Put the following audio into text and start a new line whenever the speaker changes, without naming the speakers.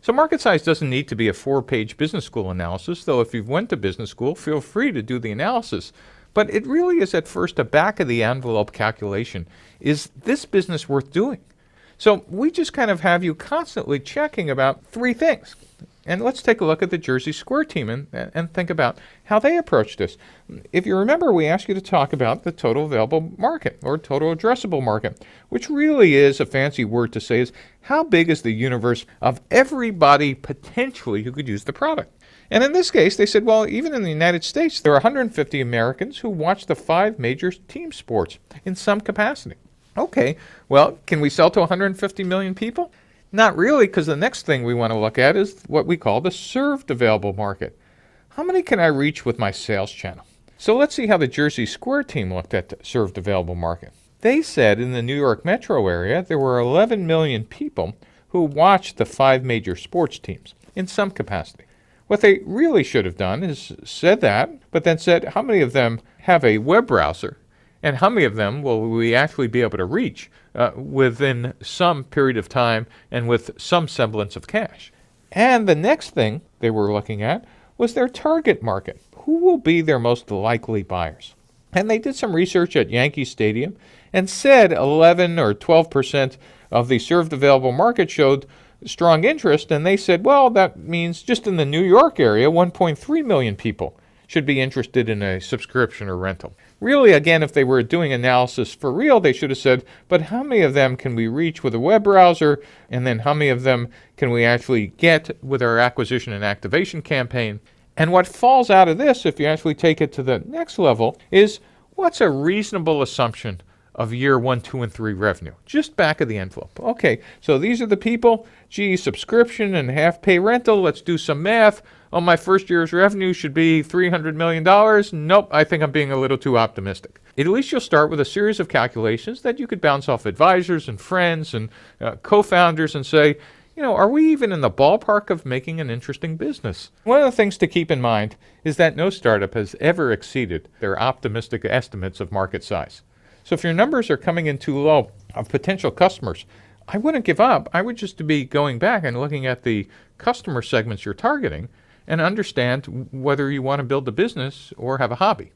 So market size doesn't need to be a 4-page business school analysis, though if you've went to business school, feel free to do the analysis. But it really is at first a back-of-the-envelope calculation. Is this business worth doing? So we just kind of have you constantly checking about 3 things. And let's take a look at the JerseySquare team and think about how they approach this. If you remember, we asked you to talk about the total available market or total addressable market, which really is a fancy word to say is how big is the universe of everybody potentially who could use the product. And in this case, they said, well, even in the United States, there are 150 Americans who watch the 5 major team sports in some capacity. Okay, well, can we sell to 150 million people? Not really, because the next thing we want to look at is what we call the served available market. How many can I reach with my sales channel? So let's see how the JerseySquare team looked at the served available market. They said in the New York metro area, there were 11 million people who watched the 5 major sports teams in some capacity. What they really should have done is said that, but then said how many of them have a web browser and how many of them will we actually be able to reach within some period of time and with some semblance of cash. And the next thing they were looking at was their target market. Who will be their most likely buyers? And they did some research at Yankee Stadium and said 11 or 12% of the served available market showed strong interest, and they said, well, that means just in the New York area, 1.3 million people should be interested in a subscription or rental. Really, again, if they were doing analysis for real, they should have said, but how many of them can we reach with a web browser, and then how many of them can we actually get with our acquisition and activation campaign? And what falls out of this, if you actually take it to the next level, is what's a reasonable assumption of year 1, 2, and 3 revenue? Just back of the envelope. Okay, so these are the people. Gee, subscription and half pay rental. Let's do some math. Oh, my first year's revenue should be $300 million. Nope, I think I'm being a little too optimistic. At least you'll start with a series of calculations that you could bounce off advisors and friends and co-founders and say, you know, are we even in the ballpark of making an interesting business? One of the things to keep in mind is that no startup has ever exceeded their optimistic estimates of market size. So if your numbers are coming in too low of potential customers, I wouldn't give up. I would just be going back and looking at the customer segments you're targeting and understand whether you want to build a business or have a hobby.